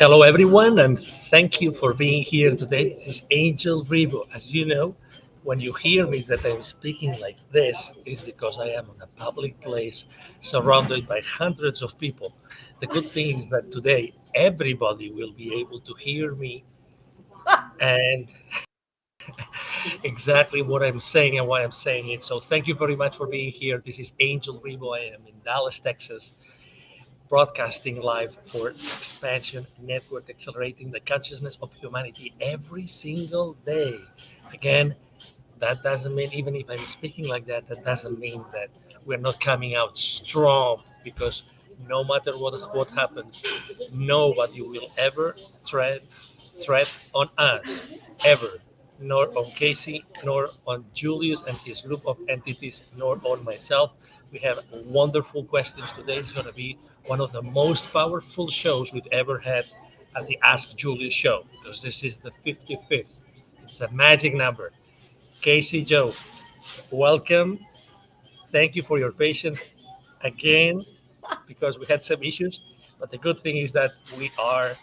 Hello, everyone, and thank you for being here today. This is Angel Ribo. As you know, when you hear me that I'm speaking like this, is because I am in a public place surrounded by hundreds of people. The good thing is that today everybody will be able to hear me and exactly what I'm saying and why I'm saying it. So, thank you very much for being here. This is Angel Ribo. I am in Dallas, Texas, broadcasting live for XPNsion Network, accelerating the consciousness of humanity every single day. Again, that doesn't mean, even if I'm speaking like that, that doesn't mean that we're not coming out strong, because no matter what happens, nobody will ever threat on us, ever. Nor on Kasey, nor on Julius and his group of entities, nor on myself. We have wonderful questions today. It's going to be one of the most powerful shows we've ever had at the Ask Julius show, because this is the 55th. It's a magic number. Kasey, Joe, welcome. Thank you for your patience again, because we had some issues. But the good thing is that we are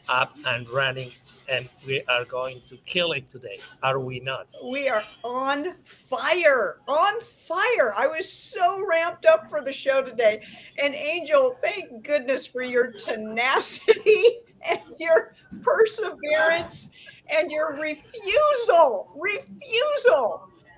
up and running, and we are going to kill it today. Are we not? We are on fire, on fire. I was so ramped up for the show today. And Angel, thank goodness for your tenacity and your perseverance and your refusal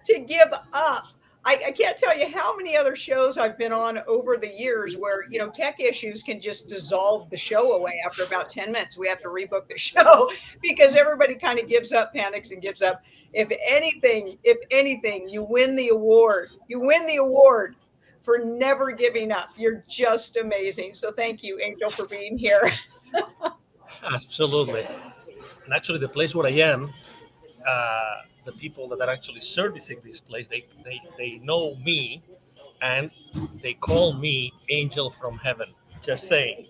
to give up. I can't tell you how many other shows I've been on over the years where, tech issues can just dissolve the show away after about 10 minutes. We have to rebook the show because everybody kind of gives up, panics and gives up. If anything, you win the award. You win the award for never giving up. You're just amazing. So thank you, Angel, for being here. Absolutely. And actually, the place where I am, the people that are actually servicing this place, they know me, and they call me Angel from Heaven. Just saying.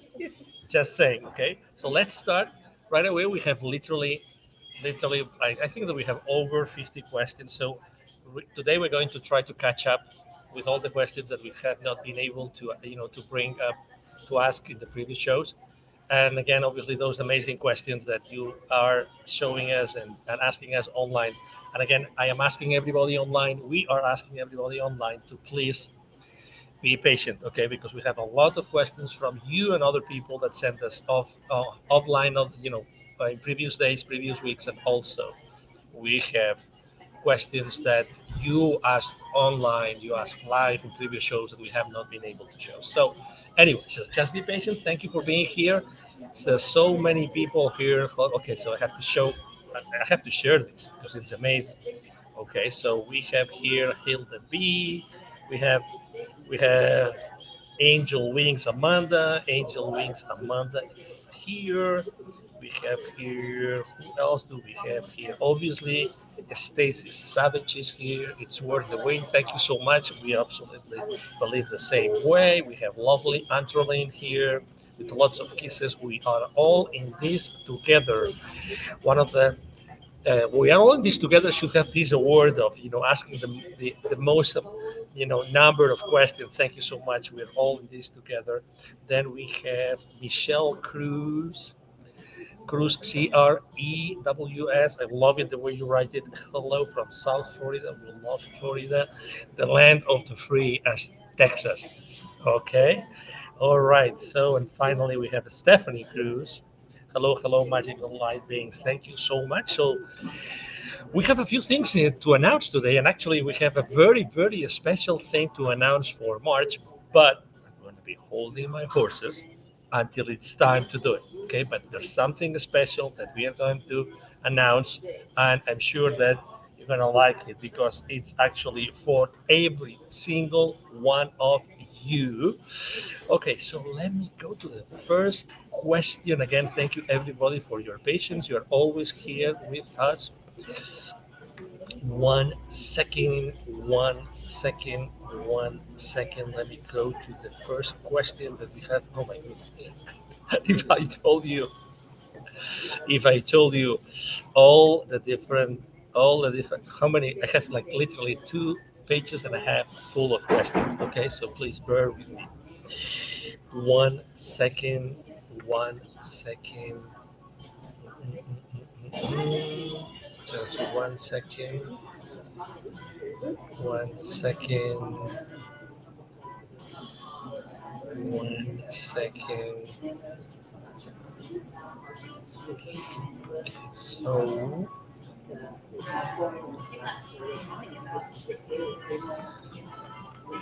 Just saying. Okay. So let's start right away. We have literally, I think that we have over 50 questions. So today we're going to try to catch up with all the questions that we have not been able to, to bring up, to ask in the previous shows. And again, obviously, those amazing questions that you are showing us and asking us online. And again, I am asking everybody online, we are asking everybody online to please be patient, okay? Because we have a lot of questions from you and other people that sent us offline, in previous days, previous weeks, and also we have questions that you asked online, you asked live in previous shows that we have not been able to show. So, anyway, just be patient. Thank you for being here. So many people here. Okay, so I have to share this because it's amazing. Okay, so we have here Hilda B. We have we have Angel Wings Amanda. Angel Wings Amanda is here. We have here, who else do we have here? Obviously, Stacy Savage is here. It's worth the wait. Thank you so much. We absolutely believe the same way. We have lovely Antroline here with lots of kisses. We are all in this together. One of the we are all in this together should have this award of asking the most number of questions. Thank you so much. We're all in this together. Then we have Michelle Cruz, Crews. I love it the way you write it. Hello from South Florida. We love Florida, the land of the free, as Texas. Okay. All right. So, and finally, we have Stephanie Cruz. Hello, hello, magical light beings. Thank you so much. So, we have a few things to announce today, and actually, we have a very, very special thing to announce for March. But I'm going to be holding my horses until it's time to do it. Okay, but there's something special that we are going to announce, and I'm sure that you're going to like it because it's actually for every single one of you. Okay, so let me go to the first question again. Thank you, everybody, for your patience. You're always here with us. 1 second, 1 second, 1 second. Let me go to the first question that we have. Oh my goodness. If I told you, if I told you all the different, how many, I have like literally 2 pages and a half full of questions. Okay, so please bear with me. 1 second, 1 second. Just 1 second. 1 second. 1 second. So,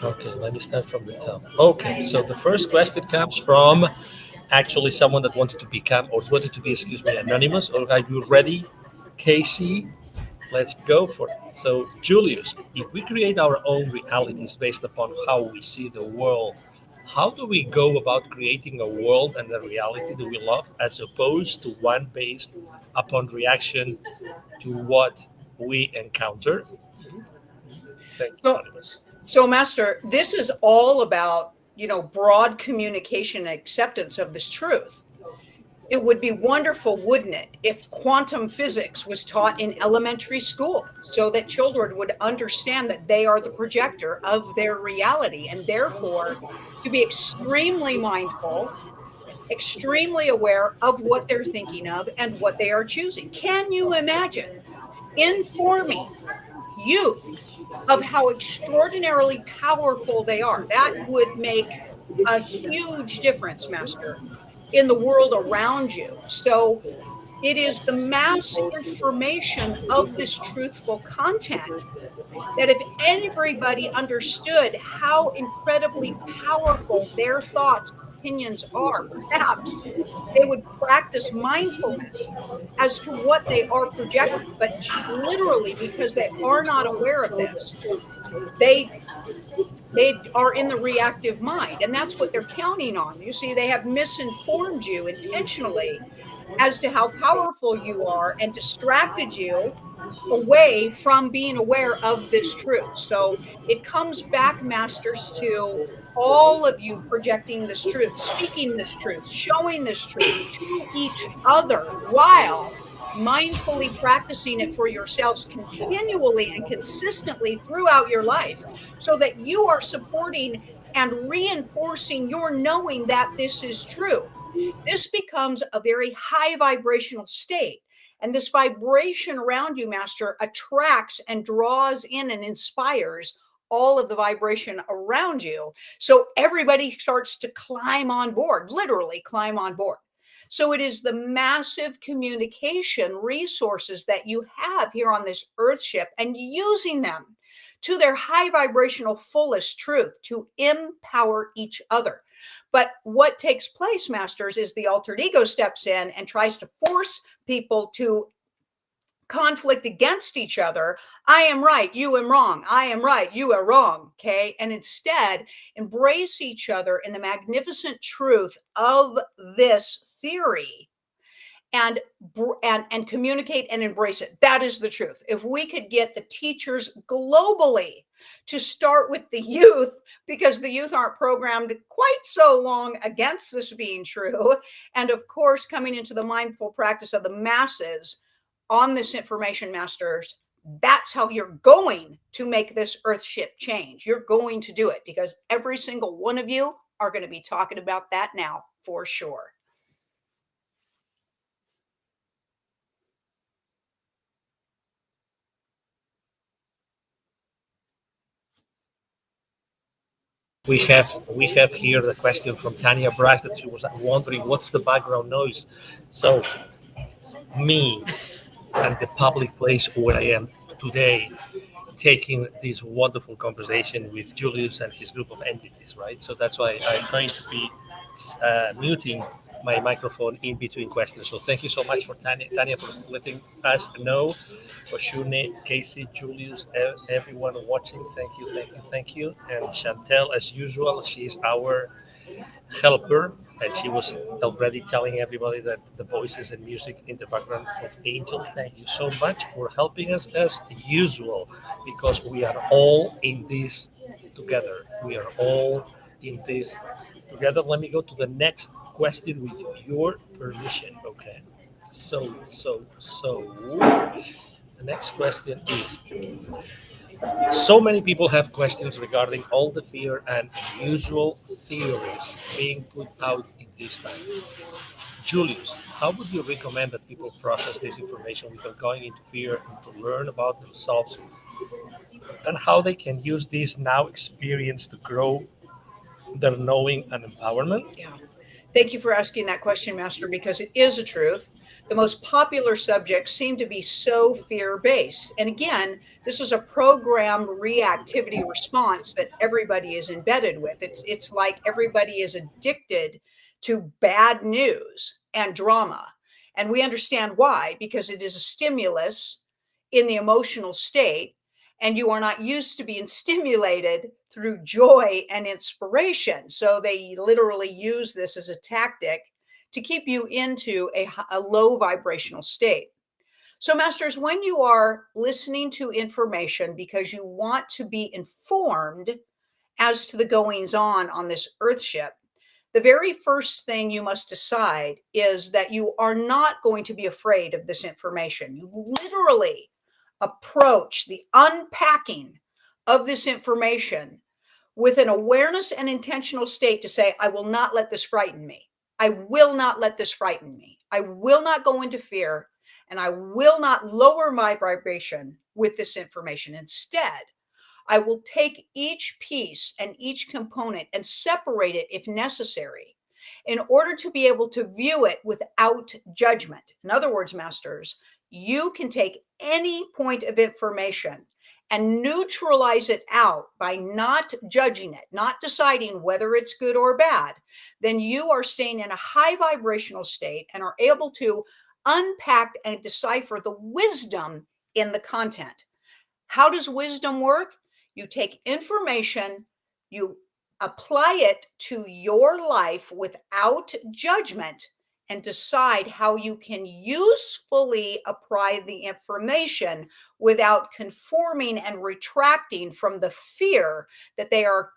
okay, let me start from the top. Okay, so the first question comes from actually someone that wanted to become, or wanted to be, excuse me, anonymous. Or are you ready, Kasey? Let's go for it. So, Julius, if we create our own realities based upon how we see the world, how do we go about creating a world and a reality that we love as opposed to one based upon reaction to what we encounter? Thank you, So, Anonymous. so Master, this is all about, broad communication and acceptance of this truth. It would be wonderful, wouldn't it, if quantum physics was taught in elementary school so that children would understand that they are the projector of their reality and therefore to be extremely mindful, extremely aware of what they're thinking of and what they are choosing. Can you imagine informing youth of how extraordinarily powerful they are? That would make a huge difference, Master, in the world around you. So it is the mass information of this truthful content that if everybody understood how incredibly powerful their thoughts and opinions are, perhaps they would practice mindfulness as to what they are projecting. But literally, because they are not aware of this, they they are in the reactive mind, and that's what they're counting on. You see, they have misinformed you intentionally as to how powerful you are and distracted you away from being aware of this truth. So it comes back, masters, to all of you projecting this truth, speaking this truth, showing this truth to each other while mindfully practicing it for yourselves continually and consistently throughout your life so that you are supporting and reinforcing your knowing that this is true. This becomes a very high vibrational state. And this vibration around you, Master, attracts and draws in and inspires all of the vibration around you. So everybody starts to climb on board, literally climb on board. So it is the massive communication resources that you have here on this earth ship and using them to their high vibrational fullest truth to empower each other. But what takes place, masters, is the altered ego steps in and tries to force people to conflict against each other. I am right, you am wrong. I am right, you are wrong. Okay. And instead, embrace each other in the magnificent truth of this theory and communicate and embrace it. That is the truth. If we could get the teachers globally to start with the youth, because the youth aren't programmed quite so long against this being true, and of course coming into the mindful practice of the masses on this information, masters, that's how you're going to make this earth ship change. You're going to do it because every single one of you are going to be talking about that now for sure. we have here the question from Tanya Brass that she was wondering what's the background noise. So me and the public place where I am today, taking this wonderful conversation with Julius and his group of entities, right? So that's why I'm going to be muting my microphone in between questions. So thank you so much for Tanya for letting us know. For Shune, Kasey, Julius, everyone watching, thank you, thank you, thank you. And Chantel, as usual, she is our helper, and she was already telling everybody that the voices and music in the background of Angel. Thank you so much for helping us as usual, because we are all in this together. We are all in this together. Let me go to the next question with your permission. Okay. So, the next question is, so many people have questions regarding all the fear and unusual theories being put out in this time. Julius, how would you recommend that people process this information without going into fear and to learn about themselves and how they can use this now experience to grow their knowing and empowerment? Yeah. Thank you for asking that question, Master, because it is a truth. The most popular subjects seem to be so fear based. And again, this is a programmed reactivity response that everybody is embedded with. It's like everybody is addicted to bad news and drama. And we understand why, because it is a stimulus in the emotional state, and you are not used to being stimulated through joy and inspiration. So they literally use this as a tactic to keep you into a low vibrational state. So, Masters, when you are listening to information because you want to be informed as to the goings on this Earth ship, the very first thing you must decide is that you are not going to be afraid of this information. You literally approach the unpacking of this information with an awareness and intentional state to say, I will not let this frighten me. I will not let this frighten me. I will not go into fear, and I will not lower my vibration with this information. Instead, I will take each piece and each component and separate it if necessary in order to be able to view it without judgment. In other words, Masters, you can take any point of information and neutralize it out by not judging it, not deciding whether it's good or bad. Then you are staying in a high vibrational state and are able to unpack and decipher the wisdom in the content. How does wisdom work? You take information, you apply it to your life without judgment, and decide how you can usefully apply the information without conforming and retracting from the fear that they are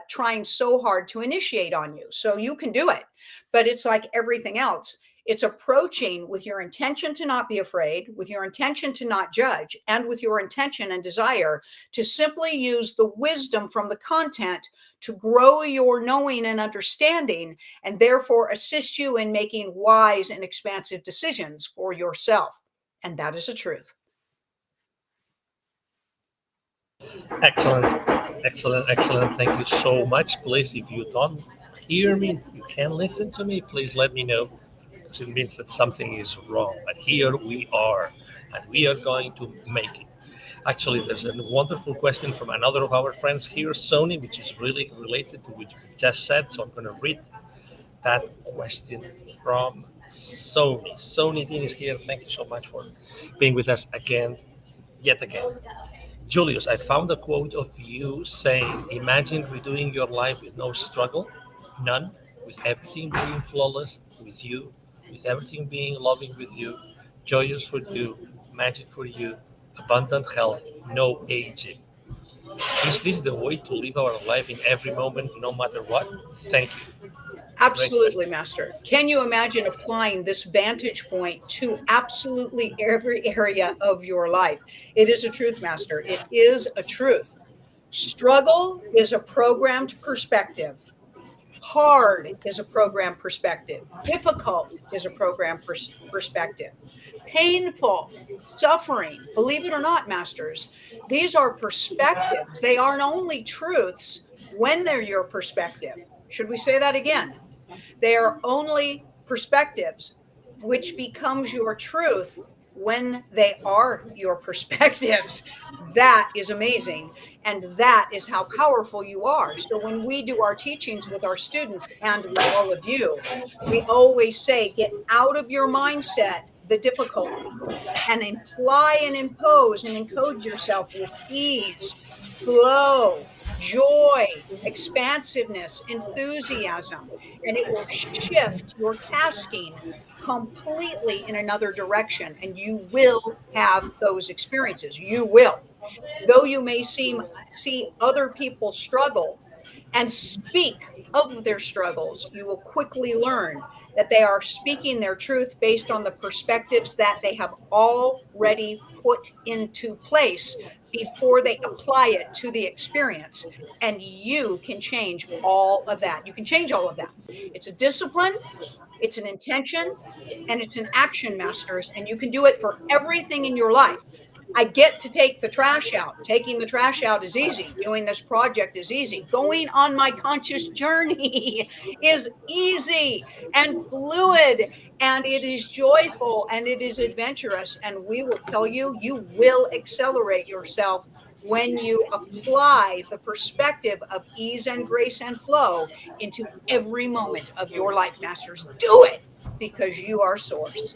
trying so hard to initiate on you. So you can do it, but it's like everything else. It's approaching with your intention to not be afraid, with your intention to not judge, and with your intention and desire to simply use the wisdom from the content to grow your knowing and understanding, and therefore assist you in making wise and expansive decisions for yourself. And that is the truth. Excellent, excellent, excellent. Thank you so much. Please, if you don't hear me, you can listen to me, please let me know, because it means that something is wrong. But here we are, and we are going to make it. Actually, there's a wonderful question from another of our friends here, Sony, which is really related to what you just said. So I'm going to read that question from Sony. Sony Dean is here. Thank you so much for being with us again, yet again. Julius, I found a quote of you saying, imagine redoing your life with no struggle, none, with everything being flawless with you, with everything being loving with you, joyous for you, magic for you, abundant health, no aging. Is this the way to live our life in every moment, no matter what? Thank you. Absolutely, Master. Can you imagine applying this vantage point to absolutely every area of your life? It is a truth, Master. It is a truth. Struggle is a programmed perspective. Hard is a program perspective. Difficult is a program perspective. Painful, suffering, believe it or not, masters, these are perspectives. They aren't only truths when they're your perspective. Should we say that again? They are only perspectives, which becomes your truth when they are your perspectives. That is amazing. And that is how powerful you are. So when we do our teachings with our students and with all of you, we always say, get out of your mindset the difficulty and imply and impose and encode yourself with ease, flow, joy, expansiveness, enthusiasm, and it will shift your tasking completely in another direction. And you will have those experiences. You will. Though you may see other people struggle and speak of their struggles, you will quickly learn that they are speaking their truth based on the perspectives that they have already put into place before they apply it to the experience. And you can change all of that. You can change all of that. It's a discipline, it's an intention, and it's an action, masters. And you can do it for everything in your life. I get to take the trash out. Taking the trash out is easy. Doing this project is easy. Going on my conscious journey is easy and fluid, and it is joyful and it is adventurous. And we will tell you, you will accelerate yourself when you apply the perspective of ease and grace and flow into every moment of your life, masters. Do it because you are source.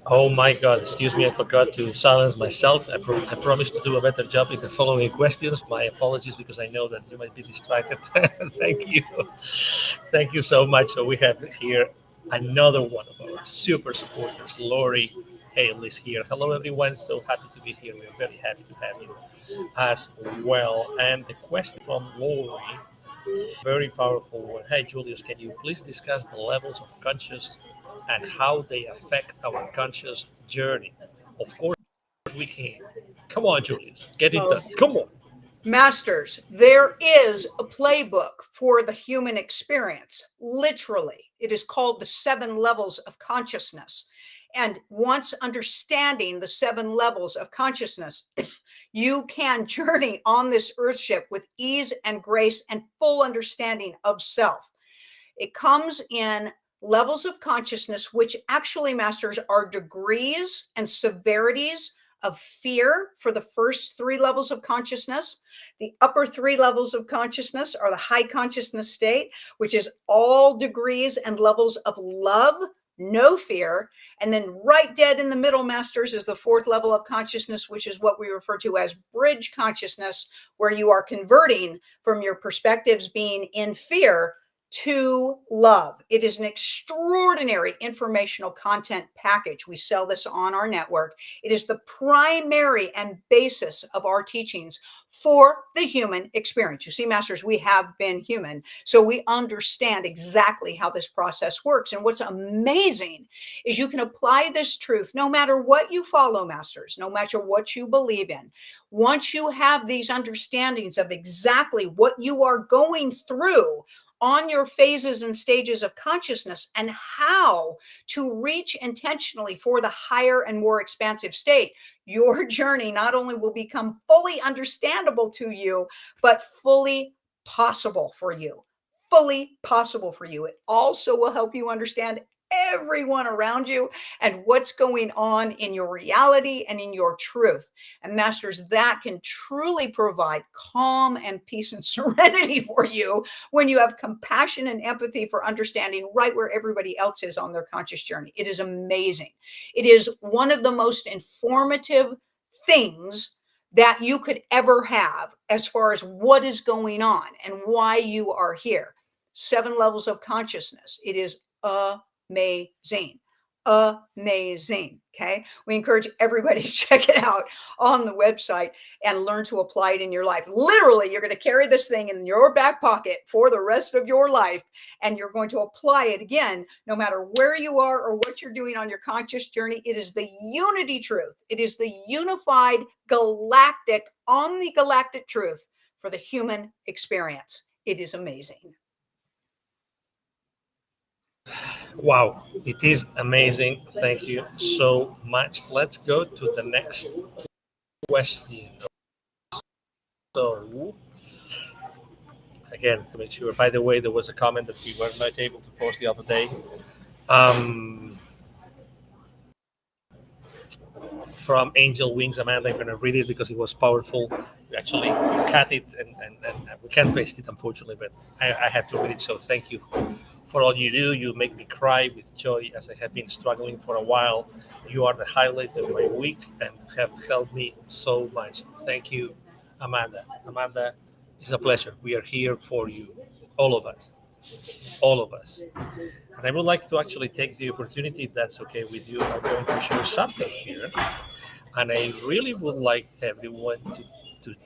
Oh my God, excuse me, I forgot to silence myself. I promised to do a better job in the following questions. My apologies, because I know that you might be distracted. Thank you. Thank you so much. So we have here another one of our super supporters, Lori Hale is here. Hello, everyone. So happy to be here. We're very happy to have you as well. And the question from Lori, very powerful one. Hey, Julius, can you please discuss the levels of conscious and how they affect our conscious journey? Of course, we can. Come on, Julius, get it Oh, done. Come on. masters, there is a playbook for the human experience. Literally, it is called the 7 levels of consciousness. And once understanding the 7 levels of consciousness, you can journey on this earthship with ease and grace and full understanding of self. It comes in levels of consciousness, which actually, masters, are degrees and severities of fear for the first 3 levels of consciousness. The upper 3 levels of consciousness are the high consciousness state, which is all degrees and levels of love, no fear. And then right dead in the middle, masters, is the 4th level of consciousness, which is what we refer to as bridge consciousness, where you are converting from your perspectives being in fear to love. It is an extraordinary informational content package. We sell this on our network. It is the primary and basis of our teachings for the human experience. You see, masters, we have been human, so we understand exactly how this process works. And what's amazing is you can apply this truth no matter what you follow, masters, no matter what you believe in. Once you have these understandings of exactly what you are going through on your phases and stages of consciousness and how to reach intentionally for the higher and more expansive state, your journey not only will become fully understandable to you, but fully possible for you. Fully possible for you. It also will help you understand everyone around you and what's going on in your reality and in your truth. And masters, that can truly provide calm and peace and serenity for you when you have compassion and empathy for understanding right where everybody else is on their conscious journey. It is amazing. It is one of the most informative things that you could ever have as far as what is going on and why you are here. 7 levels of consciousness. It is amazing. Amazing. Okay. We encourage everybody to check it out on the website and learn to apply it in your life. Literally, you're going to carry this thing in your back pocket for the rest of your life, and you're going to apply it again, no matter where you are or what you're doing on your conscious journey. It is the unity truth. It is the unified galactic, omnigalactic truth for the human experience. It is amazing. Wow, it is amazing. Thank you so much. Let's go to the next question. So, again, to make sure, by the way, there was a comment that we were not able to post the other day. From Angel Wings, Amanda, I'm going to read it because it was powerful. We actually cut it and we can't paste it, unfortunately, but I had to read it. So thank you for all you do. You make me cry with joy as I have been struggling for a while. You are the highlight of my week and have helped me so much. Thank you, Amanda. Amanda, it's a pleasure. We are here for you, all of us, all of us. And I would like to actually take the opportunity, if that's okay with you. I'm going to share something here. And I really would like everyone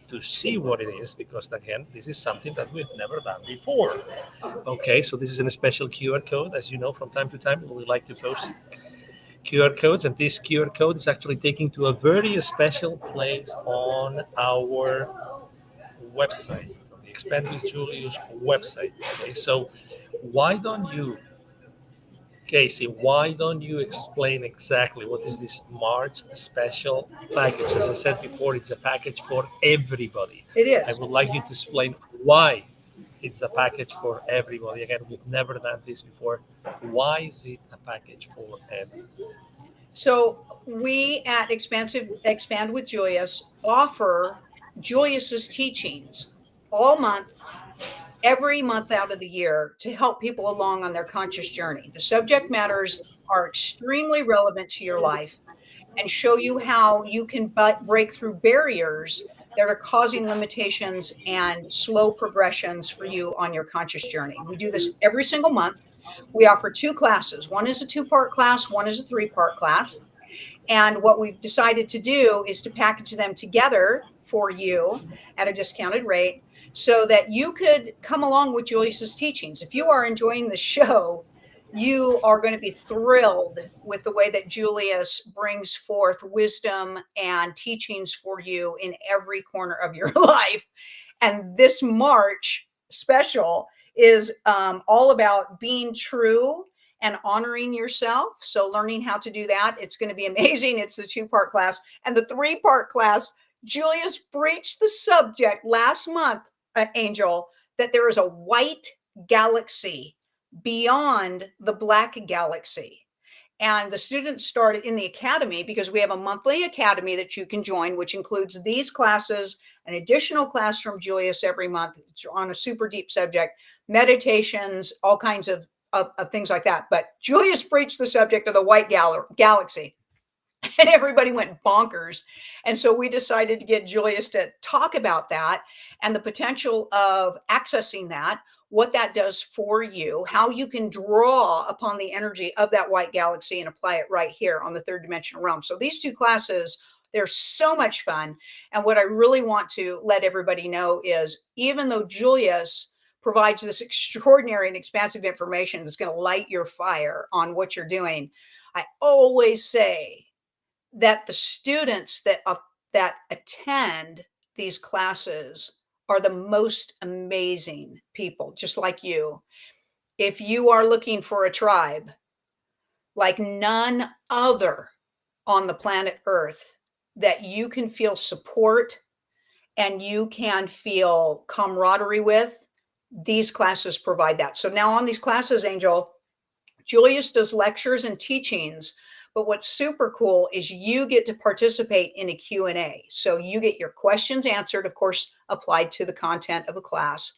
to see what it is because, again, this is something that we've never done before. Okay, so this is a special QR code. As you know, from time to time, we like to post QR codes, and this QR code is actually taken to a very special place on our website, on the Expand with Julius website. Okay, so why don't you, Kasey, why don't you explain exactly what is this March special package? As I said before, it's a package for everybody. It I is. would like you to explain why it's a package for everybody. Again, we've never done this before. Why is it a package for everybody? So we at Expand with Julius offer Julius's teachings all month, every month out of the year to help people along on their conscious journey. The subject matters are extremely relevant to your life and show you how you can break through barriers that are causing limitations and slow progressions for you on your conscious journey. We do this every single month. We offer two classes. One is a 2-part class, one is a 3-part class. And what we've decided to do is to package them together for you at a discounted rate so that you could come along with Julius's teachings. If you are enjoying the show, you are going to be thrilled with the way that Julius brings forth wisdom and teachings for you in every corner of your life. And this March special is all about being true and honoring yourself. So learning how to do that, it's going to be amazing. It's a 2-part class. And the 3-part class, Julius breached the subject last month, Angel, that there is a white galaxy beyond the black galaxy. And the students started in the academy because we have a monthly academy that you can join, which includes these classes, an additional class from Julius every month. It's on a super deep subject, meditations, all kinds of things like that. But Julius breached the subject of the white galaxy. And everybody went bonkers. And so we decided to get Julius to talk about that and the potential of accessing that, what that does for you, how you can draw upon the energy of that white galaxy and apply it right here on the 3rd dimensional realm. So these 2 classes, they're so much fun. And what I really want to let everybody know is even though Julius provides this extraordinary and expansive information that's going to light your fire on what you're doing, I always say that the students that attend these classes are the most amazing people, just like you. If you are looking for a tribe like none other on the planet Earth, that you can feel support and you can feel camaraderie with, these classes provide that. So now on these classes, Angel, Julius does lectures and teachings, but what's super cool is you get to participate in a Q&A. So you get your questions answered, of course, applied to the content of the class.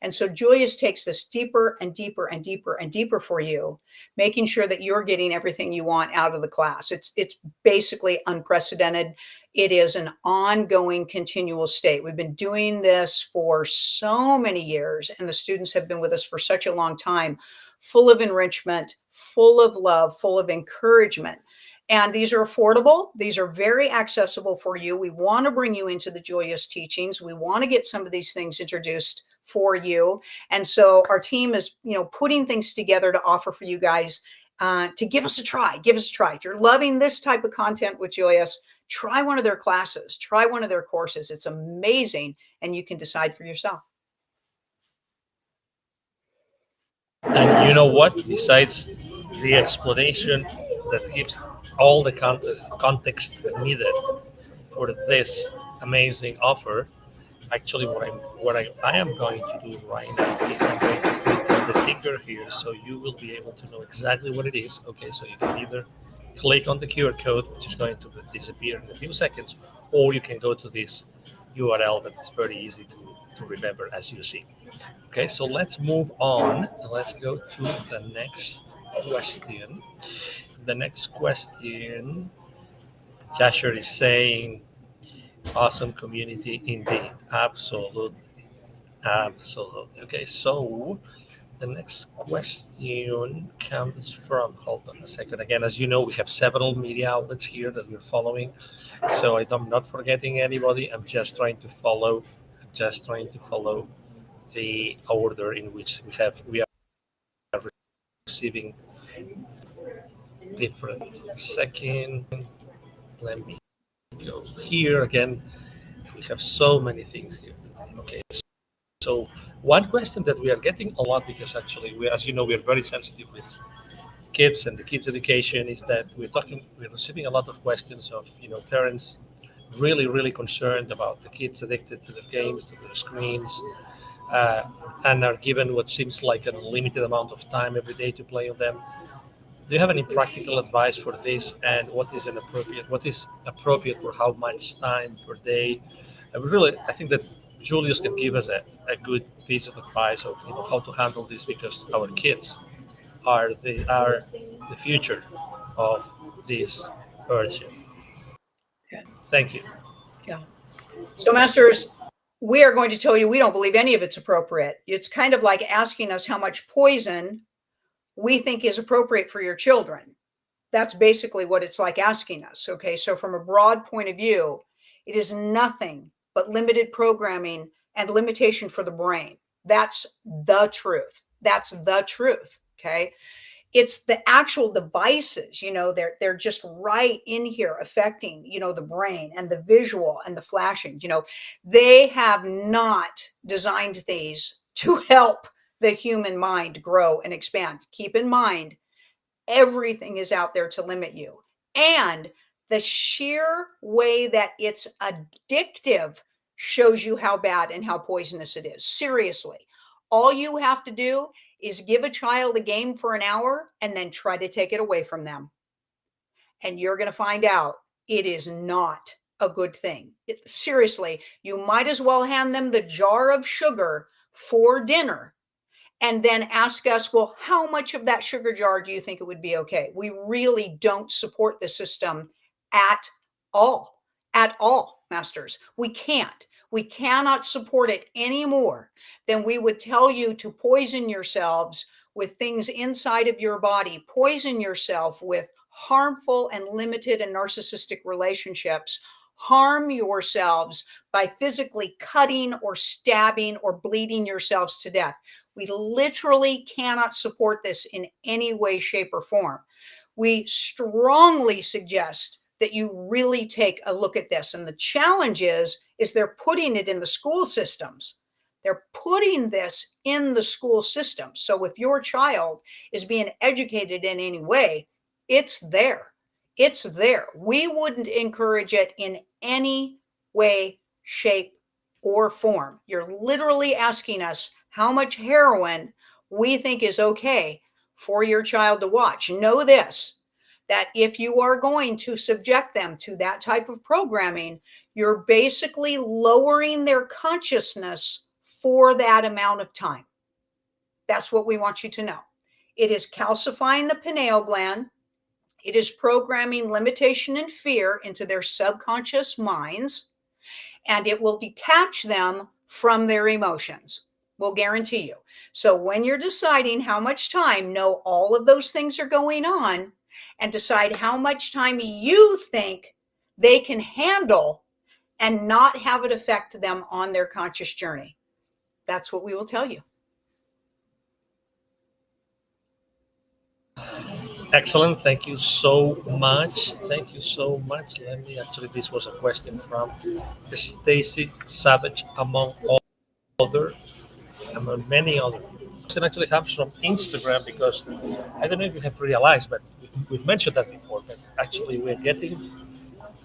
And so Julius takes this deeper and deeper and deeper and deeper for you, making sure that you're getting everything you want out of the class. It's basically unprecedented. It is an ongoing, continual state. We've been doing this for so many years, and the students have been with us for such a long time, full of enrichment, full of love, full of encouragement. And these are affordable. These are very accessible for you. We want to bring you into the Julius teachings. We want to get some of these things introduced for you. And so our team is, putting things together to offer for you guys to give us a try. Give us a try. If you're loving this type of content with Julius, try one of their classes, try one of their courses. It's amazing. And you can decide for yourself. And you know what? Besides the explanation that gives all the context needed for this amazing offer, actually I am going to do right now is I'm going to put the ticker here so you will be able to know exactly what it is. Okay, so you can either click on the QR code, which is going to disappear in a few seconds, or you can go to this URL that is very easy to remember as you see. Okay, so let's move on. Let's go to the next question. The next question, Jasher is saying, awesome community indeed. Absolutely. Absolutely. Okay, so the next question comes from, hold on a second. Again, as you know, we have several media outlets here that we're following. So I'm not forgetting anybody. I'm just trying to follow the order in which we are receiving different. Second, let me go here again. We have so many things here. Okay, so one question that we are getting a lot, because actually as you know, we are very sensitive with kids and the kids education, is that we're receiving a lot of questions of parents really concerned about the kids addicted to their games, to their screens, uh, and are given what seems like an unlimited amount of time every day to play on them. Do you have any practical advice for this, and what is appropriate for how much time per day? I think that Julius can give us a good piece of advice of how to handle this, because our kids are the future of this version. Yeah. Thank you. Yeah. So, masters, we are going to tell you we don't believe any of it's appropriate. It's kind of like asking us how much poison we think is appropriate for your children. That's basically what it's like asking us. Okay. So, from a broad point of view, it is nothing but limited programming and limitation for the brain. That's the truth. That's the truth. Okay. It's the actual devices, they're just right in here affecting, the brain and the visual and the flashing. They have not designed these to help the human mind grow and expand. Keep in mind, everything is out there to limit you. And the sheer way that it's addictive shows you how bad and how poisonous it is. Seriously. All you have to do is give a child a game for an hour and then try to take it away from them. And you're going to find out it is not a good thing. Seriously, you might as well hand them the jar of sugar for dinner and then ask us, well, how much of that sugar jar do you think it would be okay? We really don't support the system at all, masters. We can't. We cannot support it any more than we would tell you to poison yourselves with things inside of your body, poison yourself with harmful and limited and narcissistic relationships, harm yourselves by physically cutting or stabbing or bleeding yourselves to death. We literally cannot support this in any way, shape, or form. We strongly suggest that you really take a look at this. And the challenge is they're putting it in the school systems. They're putting this in the school system. So if your child is being educated in any way, it's there. It's there. We wouldn't encourage it in any way, shape, or form. You're literally asking us how much heroin we think is okay for your child to watch. Know this, that if you are going to subject them to that type of programming, you're basically lowering their consciousness for that amount of time. That's what we want you to know. It is calcifying the pineal gland. It is programming limitation and fear into their subconscious minds, and it will detach them from their emotions. We'll guarantee you. So when you're deciding how much time, know all of those things are going on and decide how much time you think they can handle and not have it affect them on their conscious journey. That's what we will tell you. Excellent. Thank you so much. Thank you so much. This was a question from Stacy Savage, among other, among many other It actually comes from Instagram because I don't know if you have realized, but we've mentioned that before. But actually, we're getting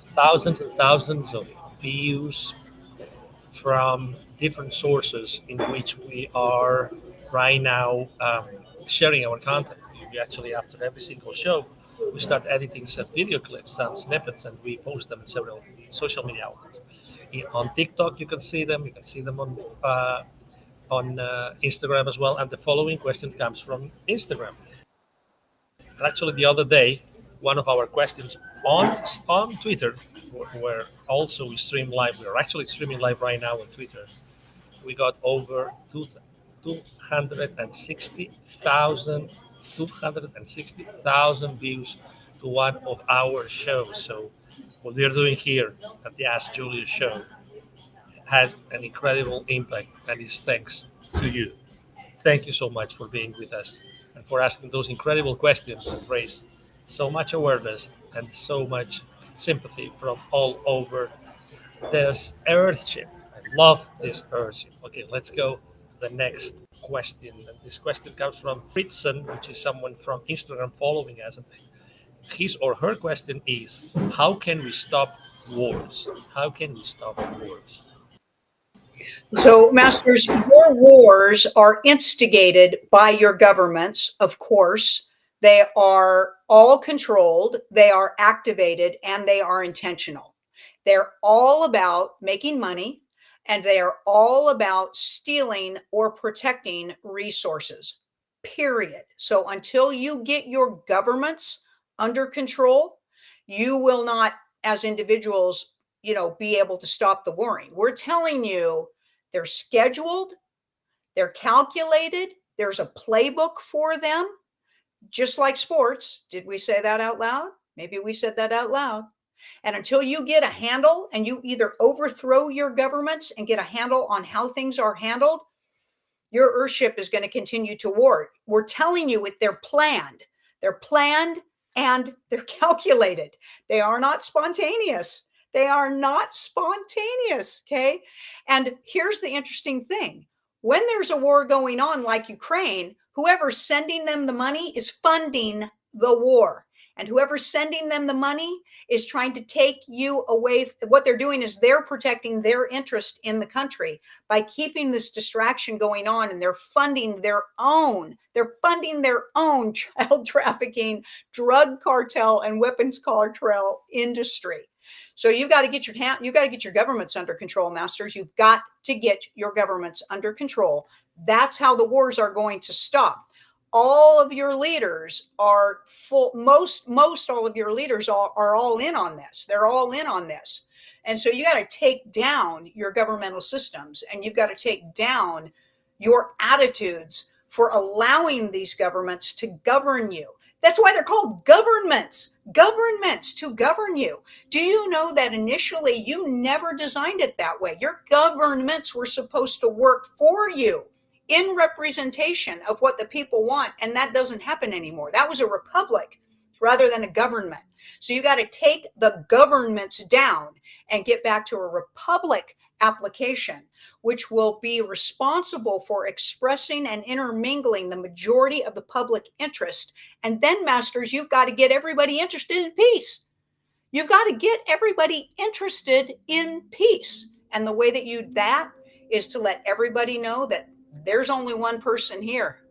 thousands and thousands of views from different sources in which we are right now sharing our content. We actually, after every single show, we start editing some video clips, some snippets, and we post them in several social media outlets. On TikTok, you can see them. You can see them on Instagram as well. And the following question comes from Instagram. And actually, the other day, one of our questions on Twitter, where also we stream live. We're actually streaming live right now on Twitter. We got over 260,000 views to one of our shows. So what we're doing here at the Ask Julius show has an incredible impact, and it's thanks to you. Thank you so much for being with us and for asking those incredible questions and raise so much awareness and so much sympathy from all over this Earthship. I love this Earthship. Okay, let's go to the next question. And this question comes from Fritzen, which is someone from Instagram following us. And his or her question is, how can we stop wars? How can we stop wars? So, Masters, your wars are instigated by your governments, of course. They are all controlled, they are activated, and they are intentional. They're all about making money, and they are all about stealing or protecting resources, period. So, until you get your governments under control, you will not, as individuals, be able to stop the warring. We're telling you they're scheduled, they're calculated, there's a playbook for them, just like sports. Did we say that out loud? Maybe we said that out loud. And until you get a handle and you either overthrow your governments and get a handle on how things are handled, your Earthship is going to continue to war. We're telling you they're planned. They're planned and they're calculated. They are not spontaneous. They are not spontaneous, okay? And here's the interesting thing. When there's a war going on like Ukraine, whoever's sending them the money is funding the war. And whoever's sending them the money is trying to take you away. What they're doing is they're protecting their interest in the country by keeping this distraction going on, and they're funding their own child trafficking, drug cartel, and weapons cartel industry. So you got to get your governments under control, Masters. You've got to get your governments under control. That's how the wars are going to stop. All of your leaders are most all of your leaders are all in on this. They're all in on this. And so you got to take down your governmental systems, and you've got to take down your attitudes for allowing these governments to govern you. That's why they're called governments to govern you. Do you know that initially you never designed it that way? Your governments were supposed to work for you in representation of what the people want, and that doesn't happen anymore. That was a republic rather than a government. So you got to take the governments down and get back to a republic application, which will be responsible for expressing and intermingling the majority of the public interest. And then, Masters, you've got to get everybody interested in peace. You've got to get everybody interested in peace. And the way that you do that is to let everybody know that there's only one person here.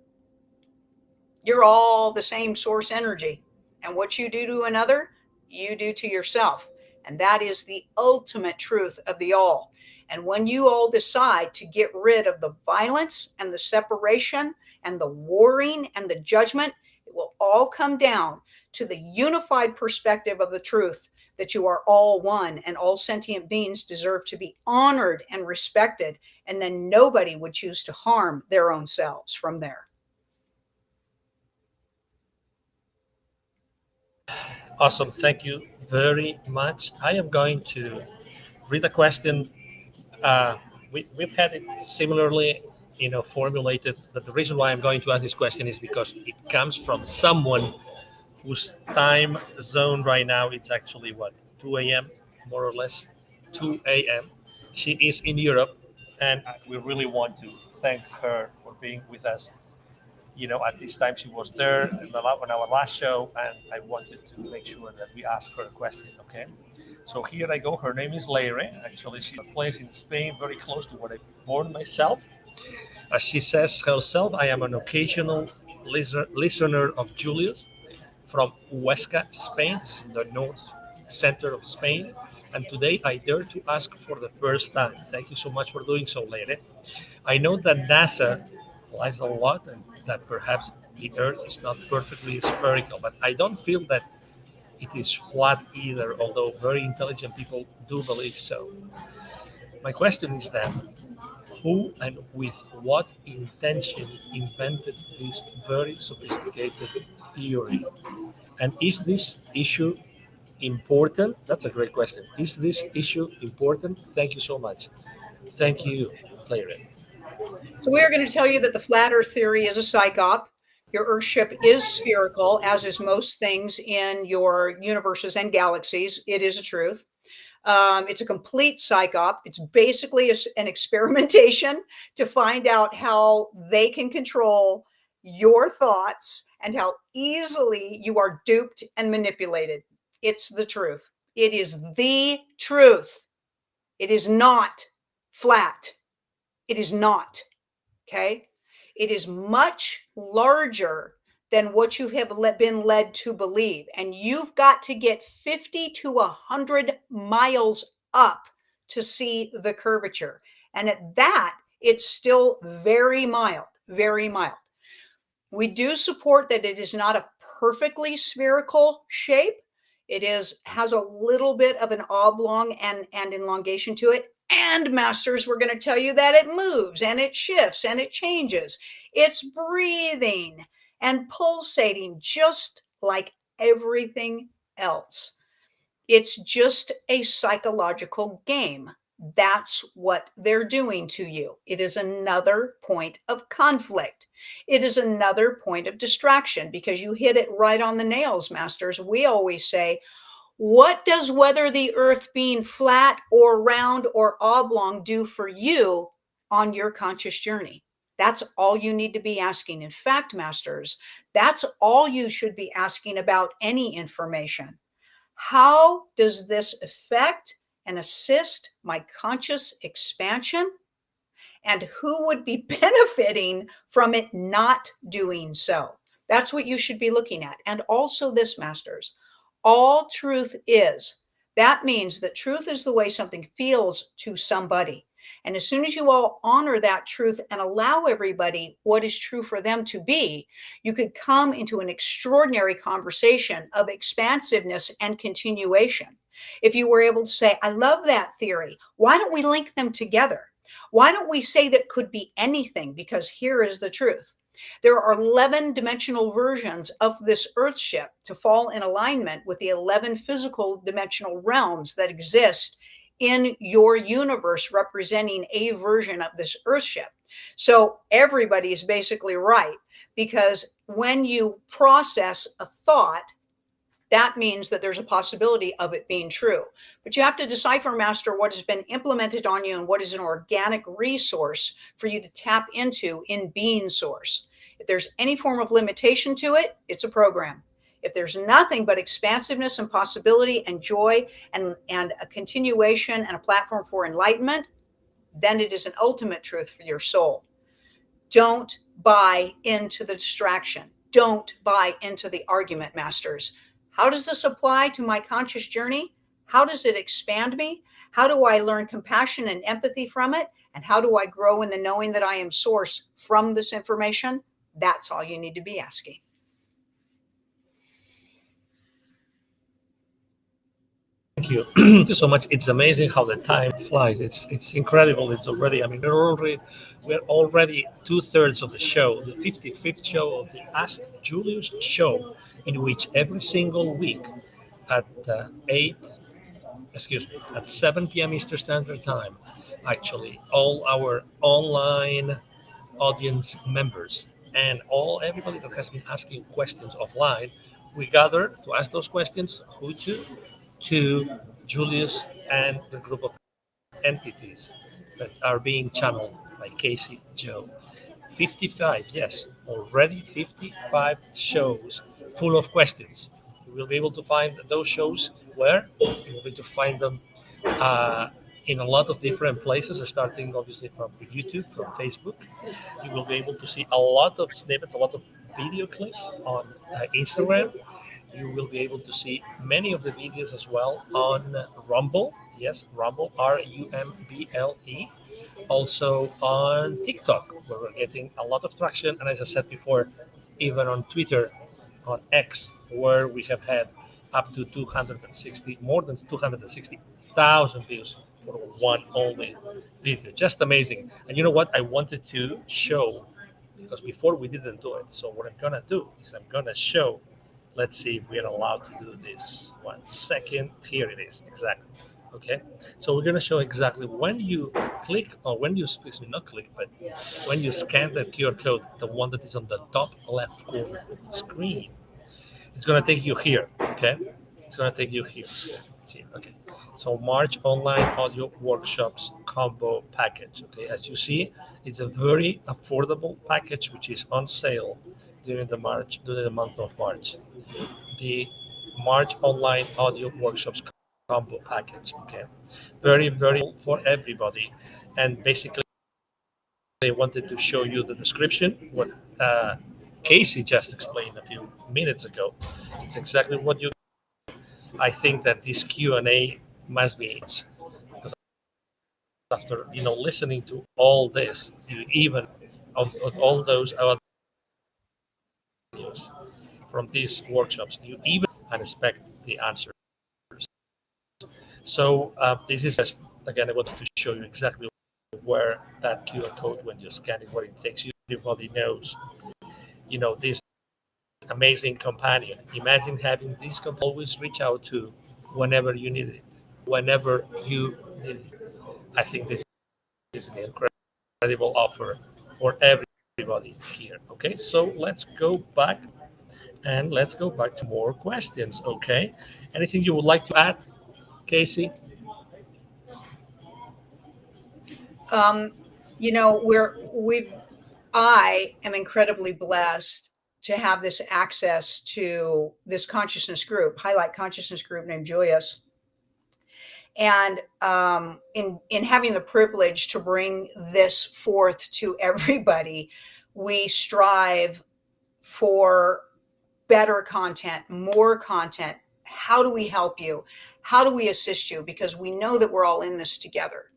You're all the same source energy. And what you do to another, you do to yourself. And that is the ultimate truth of the all. And when you all decide to get rid of the violence and the separation and the warring and the judgment, it will all come down to the unified perspective of the truth that you are all one, and all sentient beings deserve to be honored and respected. And then nobody would choose to harm their own selves from there. Awesome. Thank you very much. I am going to read a question. We've had it similarly, formulated. But the reason why I'm going to ask this question is because it comes from someone whose time zone right now, it's actually 2 a.m., more or less, 2 a.m. She is in Europe, and we really want to thank her for being with us At this time she was there on our last show, and I wanted to make sure that we ask her a question. Okay, so here I go. Her name is Leire. Actually, she's a place in Spain very close to where I born myself. As she says herself, I am an occasional listener of Julius from Huesca, Spain, the north center of Spain. And today I dare to ask for the first time. Thank you so much for doing so, Leire. I know that NASA lies a lot and that perhaps the Earth is not perfectly spherical, but I don't feel that it is flat either, although very intelligent people do believe so. My question is then, who and with what intention invented this very sophisticated theory? And is this issue important? That's a great question. Is this issue important? Thank you so much. Thank you, Claire. So we are going to tell you that the flat Earth theory is a psyop. Your Earthship is spherical, as is most things in your universes and galaxies. It is a truth. It's a complete psyop. It's basically an experimentation to find out how they can control your thoughts and how easily you are duped and manipulated. It's the truth. It is the truth. It is not flat. It is not. Okay. It is much larger than what you have been led to believe. And you've got to get 50 to 100 miles up to see the curvature. And at that, it's still very mild, very mild. We do support that it is not a perfectly spherical shape. It has a little bit of an oblong and elongation to it. And masters, we're going to tell you that it moves and it shifts and it changes. It's breathing and pulsating just like everything else. It's just a psychological game. That's what they're doing to you. It is another point of conflict. It is another point of distraction, because you hit it right on the nails, masters. We always say, what does whether the earth being flat or round or oblong do for you on your conscious journey? That's all you need to be asking. In fact, masters, that's all you should be asking about any information. How does this affect and assist my conscious expansion? And who would be benefiting from it not doing so? That's what you should be looking at. And also this, masters, all truth is. That means that truth is the way something feels to somebody. And as soon as you all honor that truth and allow everybody what is true for them to be, you could come into an extraordinary conversation of expansiveness and continuation. If you were able to say, I love that theory, why don't we link them together? Why don't we say that could be anything? Because here is the truth. There are 11 dimensional versions of this Earthship to fall in alignment with the 11 physical dimensional realms that exist in your universe, representing a version of this Earthship. So everybody is basically right, because when you process a thought, that means that there's a possibility of it being true. But you have to decipher, master, what has been implemented on you and what is an organic resource for you to tap into in being source. If there's any form of limitation to it, it's a program. If there's nothing but expansiveness and possibility and joy and a continuation and a platform for enlightenment, then it is an ultimate truth for your soul. Don't buy into the distraction. Don't buy into the argument, masters. How does this apply to my conscious journey? How does it expand me? How do I learn compassion and empathy from it? And how do I grow in the knowing that I am source from this information? That's all you need to be asking. Thank you. Thank you so much. It's amazing how the time flies. It's incredible. It's already, we're already 2/3 of the show, the 55th show of the Ask Julius show, in which every single week at 7 p.m. Eastern Standard Time, actually, all our online audience members and everybody that has been asking questions offline, we gather to ask those questions. Who to Julius and the group of entities that are being channeled by Kasey Joe. 55, yes, already 55 shows full of questions. You will be able to find those shows where you will be able to find them uh, in a lot of different places, starting obviously from YouTube, from Facebook. You will be able to see a lot of snippets, a lot of video clips on Instagram. You will be able to see many of the videos as well on Rumble. Yes, Rumble, RUMBLE. Also on TikTok, where we're getting a lot of traction. And as I said before, even on Twitter, on X, where we have had up to 260, more than 260,000 views for one only video. Just amazing. And you know what? I wanted to show, because before we didn't do it. So what I'm gonna do is I'm gonna show. Let's see if we're allowed to do this. 1 second. Here it is. Exactly. Okay. So we're gonna show exactly when you click, or when you, excuse me, not click, but when you scan the QR code, the one that is on the top left corner of the screen, it's gonna take you here. Okay. It's gonna take you here. Here. Okay. So March online audio workshops combo package. Okay. As you see, it's a very affordable package which is on sale during the month of March. The March online audio workshops combo package. Okay, very for everybody, and basically I wanted to show you the description what Kasey just explained a few minutes ago. It's exactly what you. I think that this Q&A must be, because after listening to all this, you even of all those audios from these workshops, you even expect the answer. So this is just, again, I wanted to show you exactly where that QR code, when you scan it, where it takes you. Everybody knows, this amazing companion. Imagine having this companion always reach out to whenever you need it, whenever you need it. I think this is an incredible offer for everybody here. Okay, so let's go back to more questions. Okay, anything you would like to add, Kasey? Um, you know, I am incredibly blessed to have this access to this consciousness group, highlight consciousness group named Julius. And in having the privilege to bring this forth to everybody, we strive for better content, more content. How do we help you? How do we assist you? Because we know that we're all in this together.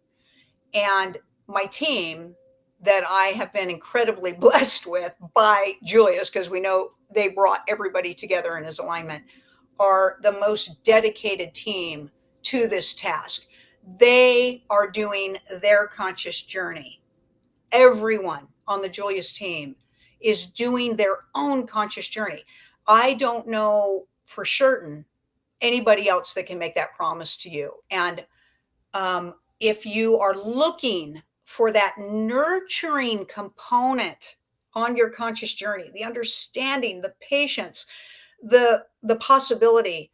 And my team that I have been incredibly blessed with by Julius, because we know they brought everybody together in his alignment, are the most dedicated team to this task. They are doing their conscious journey. Everyone on the Julius team is doing their own conscious journey. I don't know for certain anybody else that can make that promise to you. And if you are looking for that nurturing component on your conscious journey, the understanding, the patience, the possibility,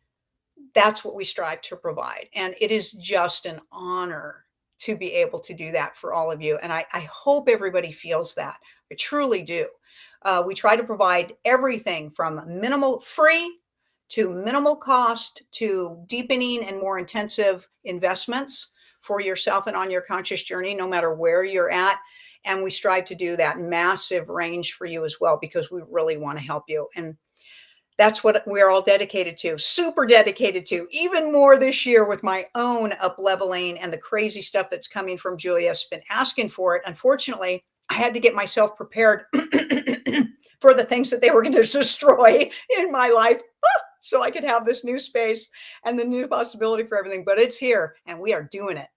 that's what we strive to provide. And it is just an honor to be able to do that for all of you. And I hope everybody feels that. I truly do. We try to provide everything from minimal free to minimal cost to deepening and more intensive investments for yourself and on your conscious journey, no matter where you're at. And we strive to do that massive range for you as well, because we really want to help you. And that's what we're all dedicated to, super dedicated to, even more this year with my own up leveling and the crazy stuff that's coming from Julius. Been asking for it. Unfortunately, I had to get myself prepared for the things that they were going to destroy in my life, so I could have this new space and the new possibility for everything. But it's here and we are doing it.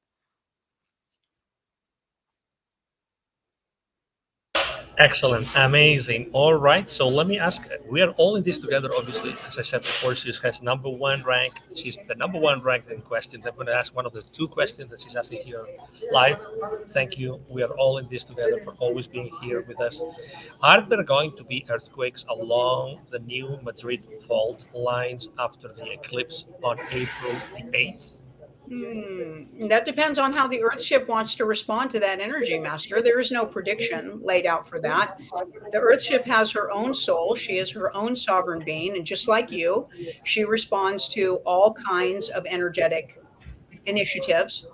Excellent, amazing. All right, so let me ask. We are all in this together, obviously. As I said before, she has number one rank. She's the number one ranked in questions. I'm going to ask one of the two questions that she's asking here live. Thank you. We are all in this together for always being here with us. Are there going to be earthquakes along the new Madrid fault lines after the eclipse on April the 8th? That depends on how the Earthship wants to respond to that energy, Master. There is no prediction laid out for that. The Earthship has her own soul. She is her own sovereign being. And just like you, she responds to all kinds of energetic initiatives.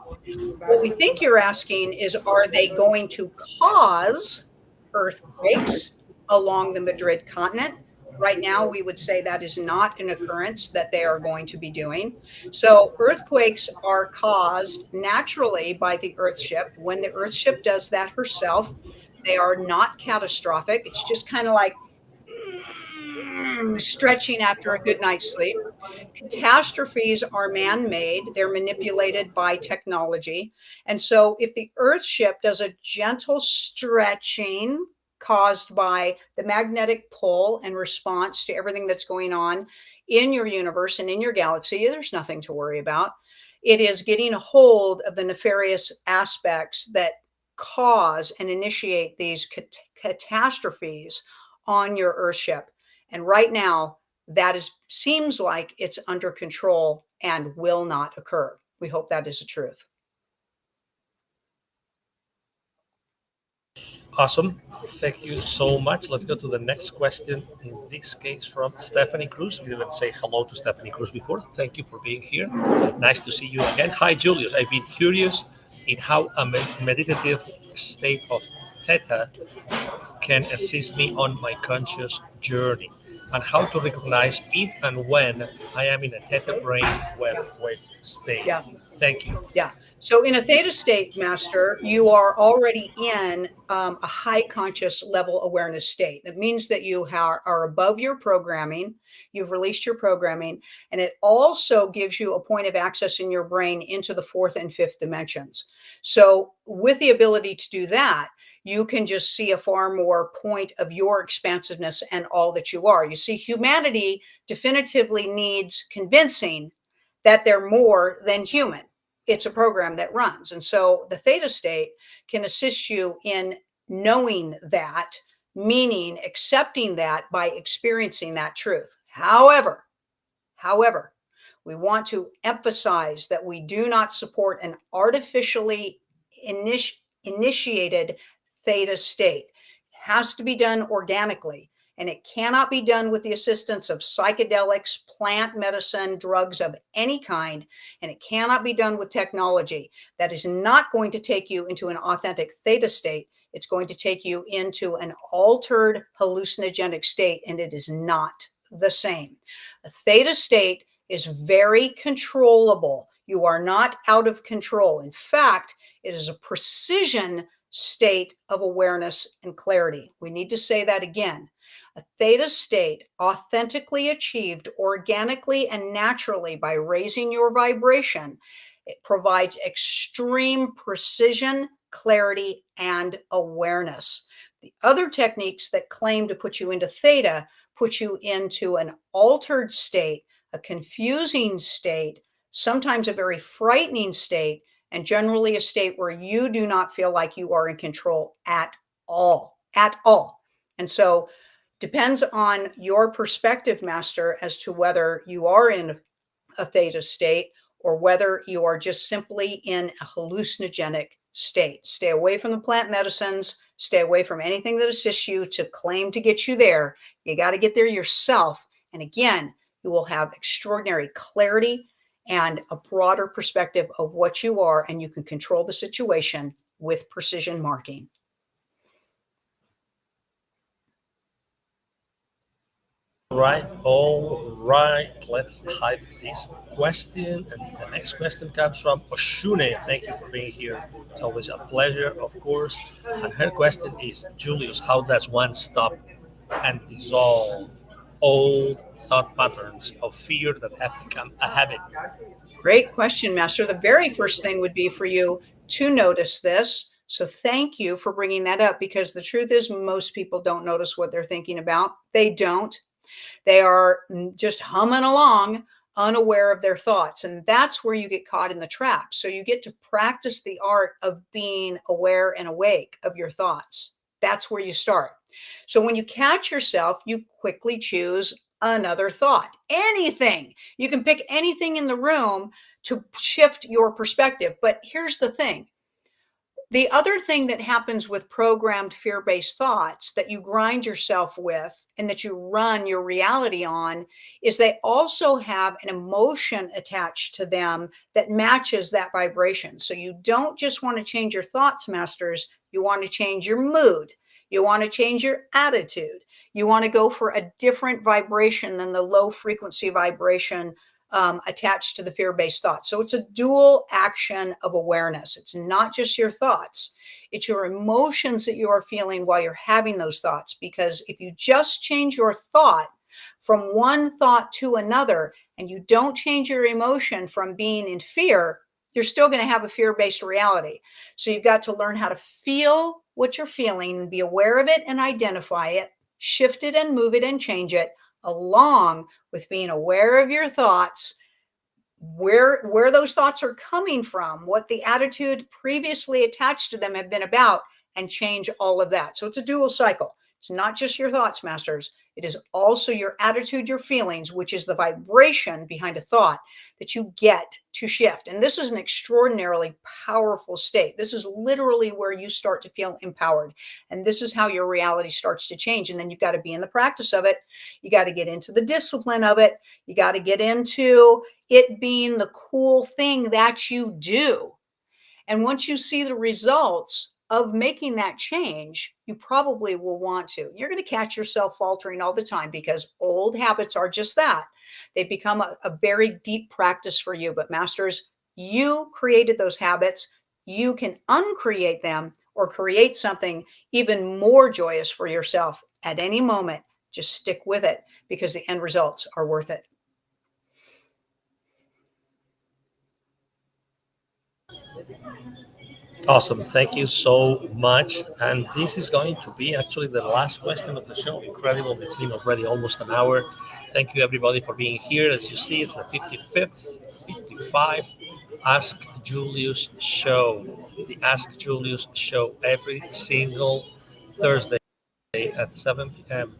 What we think you're asking is, are they going to cause earthquakes along the Madrid continent? Right now, we would say that is not an occurrence that they are going to be doing. So earthquakes are caused naturally by the Earthship. When the Earthship does that herself, they are not catastrophic. It's just kind of like stretching after a good night's sleep. Catastrophes are man-made. They're manipulated by technology. And so if the Earthship does a gentle stretching caused by the magnetic pull and response to everything that's going on in your universe and in your galaxy, there's nothing to worry about. It is getting a hold of the nefarious aspects that cause and initiate these catastrophes on your Earthship. And right now, that seems like it's under control and will not occur. We hope that is the truth. Awesome. Thank you so much. Let's go to the next question. In this case, from Stephanie Cruz. We didn't say hello to Stephanie Cruz before. Thank you for being here. Nice to see you again. Hi, Julius. I've been curious in how a meditative state of theta can assist me on my conscious journey, and how to recognize if and when I am in a theta brain wave state. Yeah. Thank you. Yeah. So in a theta state, Master, you are already in a high conscious level awareness state. That means that you are above your programming. You've released your programming, and it also gives you a point of access in your brain into the fourth and fifth dimensions. So with the ability to do that, you can just see a far more point of your expansiveness and all that you are. You see, humanity definitively needs convincing that they're more than human. It's a program that runs. And so the theta state can assist you in knowing that, meaning accepting that by experiencing that truth. However, we want to emphasize that we do not support an artificially initiated theta state. It has to be done organically. And it cannot be done with the assistance of psychedelics, plant medicine, drugs of any kind. And it cannot be done with technology. That is not going to take you into an authentic theta state. It's going to take you into an altered hallucinogenic state, and it is not the same. A theta state is very controllable. You are not out of control. In fact, it is a precision state of awareness and clarity. We need to say that again. A theta state, authentically achieved organically and naturally by raising your vibration, it provides extreme precision, clarity, and awareness. The other techniques that claim to put you into theta put you into an altered state, a confusing state, sometimes a very frightening state, and generally a state where you do not feel like you are in control at all. And so depends on your perspective, Master, as to whether you are in a theta state or whether you are just simply in a hallucinogenic state. Stay away from the plant medicines. Stay away from anything that assists you to claim to get you there. You got to get there yourself. And again, you will have extraordinary clarity and a broader perspective of what you are, and you can control the situation with precision marking. All right. Let's type this question. And the next question comes from Oshune. Thank you for being here. It's always a pleasure, of course. And her question is, Julius, how does one stop and dissolve old thought patterns of fear that have become a habit? Great question, Master. The very first thing would be for you to notice this. So thank you for bringing that up, because the truth is most people don't notice what they're thinking about. They don't. They are just humming along, unaware of their thoughts. And that's where you get caught in the trap. So you get to practice the art of being aware and awake of your thoughts. That's where you start. So when you catch yourself, you quickly choose another thought. Anything. You can pick anything in the room to shift your perspective. But here's the thing. The other thing that happens with programmed fear-based thoughts that you grind yourself with and that you run your reality on is they also have an emotion attached to them that matches that vibration. So you don't just want to change your thoughts, masters. You want to change your mood. You want to change your attitude. You want to go for a different vibration than the low frequency vibration attached to the fear-based thought. So it's a dual action of awareness. It's not just your thoughts. It's your emotions that you are feeling while you're having those thoughts. Because if you just change your thought from one thought to another, and you don't change your emotion from being in fear, you're still going to have a fear-based reality. So you've got to learn how to feel what you're feeling, be aware of it and identify it, shift it and move it and change it, along with being aware of your thoughts, where those thoughts are coming from, what the attitude previously attached to them have been about, and change all of that. So it's a dual cycle. It's not just your thoughts, masters. It is also your attitude, your feelings, which is the vibration behind a thought that you get to shift. And this is an extraordinarily powerful state. This is literally where you start to feel empowered. And this is how your reality starts to change. And then you've got to be in the practice of it. You got to get into the discipline of it. You got to get into it being the cool thing that you do. And once you see the results of making that change, you probably will want to. You're going to catch yourself faltering all the time because old habits are just that. They've become a very deep practice for you. But masters, you created those habits. You can uncreate them or create something even more joyous for yourself at any moment. Just stick with it because the end results are worth it. Awesome. Thank you so much. And this is going to be actually the last question of the show. Incredible. It's been already almost an hour. Thank you, everybody, for being here. As you see, it's the 55th, 55 Ask Julius show. The Ask Julius show every single Thursday at 7 p.m.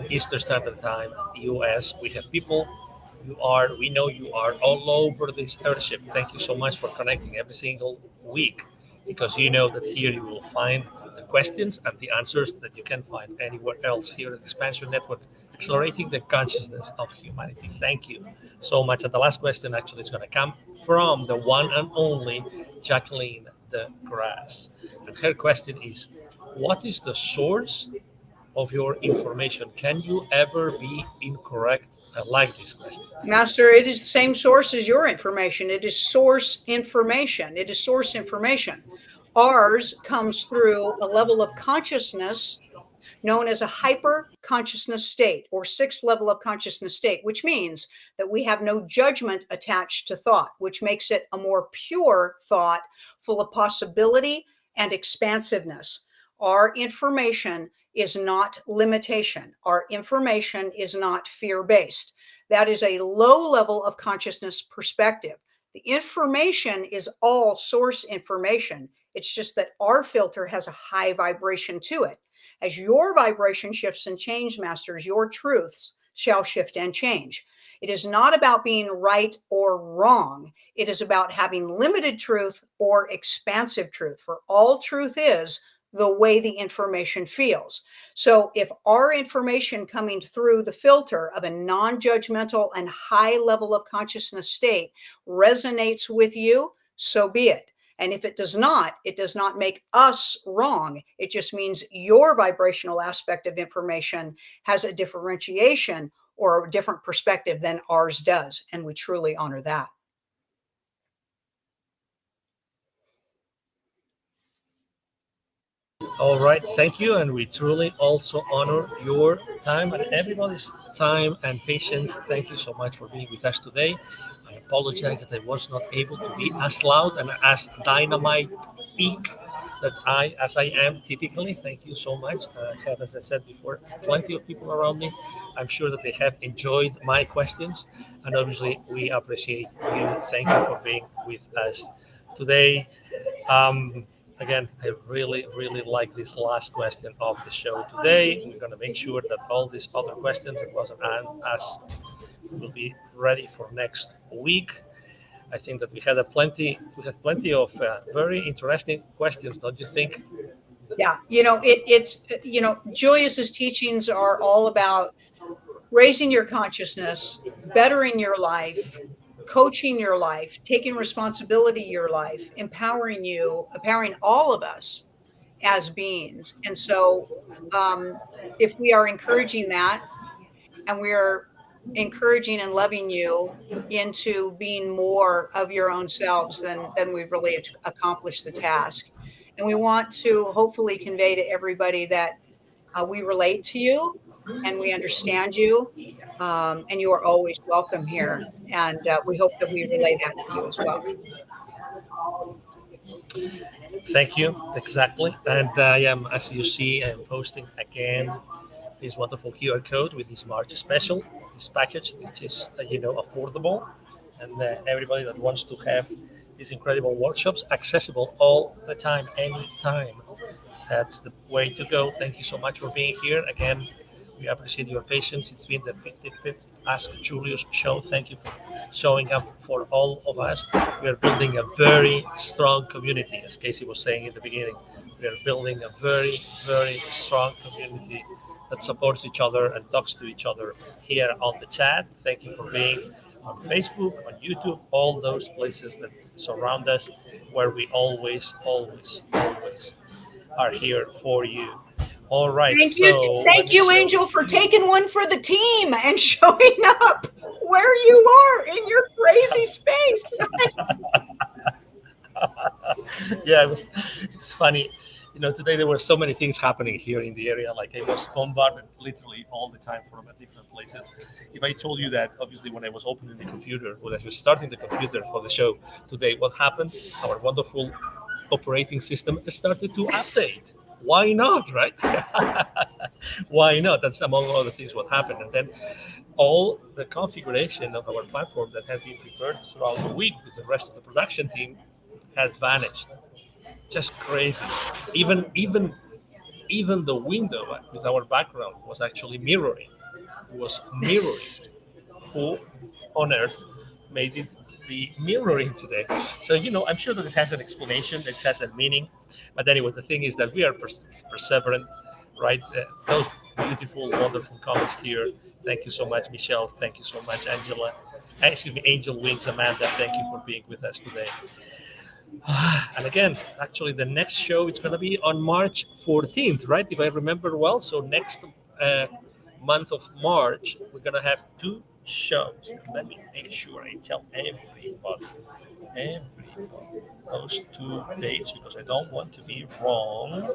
Eastern Standard Time, US. We have people we know you are all over this earthship. Thank you so much for connecting every single week, because you know that here you will find the questions and the answers that you can find anywhere else here at XPNsion Network, accelerating the consciousness of humanity. Thank you so much. And the last question actually is going to come from the one and only Jacqueline de Grasse. And her question is, what is the source of your information? Can you ever be incorrect? I like this question. Master, it is the same source as your information. It is source information. It is source information. Ours comes through a level of consciousness known as a hyper consciousness state, or sixth level of consciousness state, which means that we have no judgment attached to thought, which makes it a more pure thought full of possibility and expansiveness. Our information is not limitation. Our information is not fear-based. That is a low level of consciousness perspective. The information is all source information. It's just that our filter has a high vibration to it. As your vibration shifts and change, masters, your truths shall shift and change. It is not about being right or wrong. It is about having limited truth or expansive truth. For all truth is the way the information feels. So if our information coming through the filter of a non-judgmental and high level of consciousness state resonates with you, so be it. And if it does not make us wrong. It just means your vibrational aspect of information has a differentiation or a different perspective than ours does. And we truly honor that. All right, thank you. And we truly also honor your time and everybody's time and patience. Thank you so much for being with us today. I apologize that I was not able to be as loud and as dynamite-eek as I am typically. Thank you so much. I have, as I said before, plenty of people around me. I'm sure that they have enjoyed my questions, and obviously we appreciate you. Thank you for being with us today. again, I really, really like this last question of the show today. We're going to make sure that all these other questions that wasn't asked will be ready for next week. I think that we had plenty of very interesting questions, don't you think? Yeah, it's Julius's teachings are all about raising your consciousness, bettering your life, coaching your life, taking responsibility your life, empowering you, empowering all of us as beings. And so, if we are encouraging that, and we are encouraging and loving you into being more of your own selves, then we've really accomplished the task. And we want to hopefully convey to everybody that we relate to you and we understand you, and you are always welcome here. And we hope that we relay that to you as well. Thank you. Exactly. And I am, as you see, I'm posting again this wonderful QR code with this March special, this package, which is, affordable. And everybody that wants to have these incredible workshops accessible all the time, anytime. That's the way to go. Thank you so much for being here. Again, we appreciate your patience. It's been the 55th Ask Julius show. Thank you for showing up for all of us. We are building a very strong community, as Kasey was saying in the beginning. We are building a very, very strong community that supports each other and talks to each other here on the chat. Thank you for being on Facebook, on YouTube, all those places that surround us, where we always, always, always are here for you. All right, Thank you, so let thank me you, show. Angel, for taking one for the team and showing up where you are in your crazy space. Yeah, it's funny. Today there were so many things happening here in the area. Like I was bombarded literally all the time from different places. If I told you that, obviously, when I was opening the computer, when I was starting the computer for the show today, what happened? Our wonderful operating system started to update. Why not, right? Why not? That's among other things what happened. And then all the configuration of our platform that had been prepared throughout the week with the rest of the production team had vanished. Just crazy. Even the window with our background was actually mirroring. It was mirroring. Who on earth made it be mirroring today? So I'm sure that it has an explanation, it has a meaning. But anyway, the thing is that we are perseverant, right? Those beautiful, wonderful comments here. Thank you so much, Michelle. Thank you so much, Angela. Excuse me, Angel Wings, Amanda. Thank you for being with us today. And again, actually, the next show is going to be on March 14th, right? If I remember well. So next uh, month of March, we're going to have two shows. Let me make sure I tell everybody those two dates because I don't want to be wrong.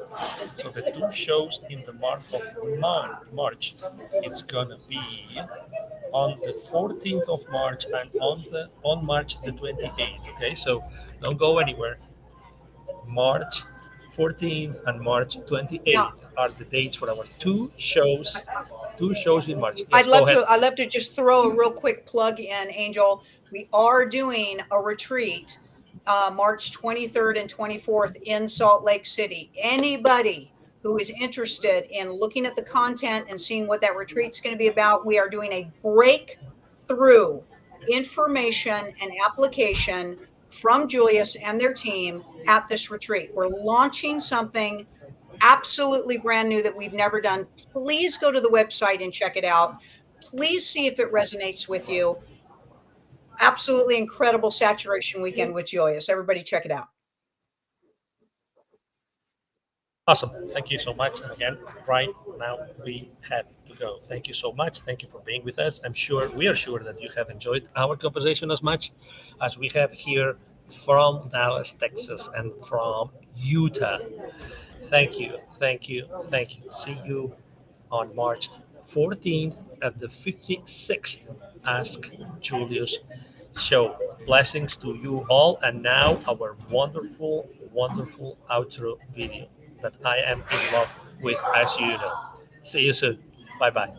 So the two shows in the month of March, it's going to be on the 14th of March and on March the 28th. Okay, so don't go anywhere. March 14th and March Now, 28th are the dates for our two shows. Two shows in March. Yes, go ahead. I'd love to just throw a real quick plug in, Angel. We are doing a retreat, March 23rd and 24th in Salt Lake City. Anybody who is interested in looking at the content and seeing what that retreat's going to be about, we are doing a breakthrough information and application from Julius and their team at this retreat. We're launching something absolutely brand new that we've never done. Please go to the website and check it out. Please see if it resonates with you. Absolutely incredible saturation weekend with Julius. Everybody check it out. Awesome. Thank you so much. And again, right now we have to go. Thank you so much. Thank you for being with us. We are sure that you have enjoyed our conversation as much as we have here from Dallas, Texas, and from Utah. Thank you. Thank you. Thank you. See you on March 14th at the 56th Ask Julius show. Blessings to you all. And now our wonderful, wonderful outro video that I am in love with, as you know. See you soon. Bye bye.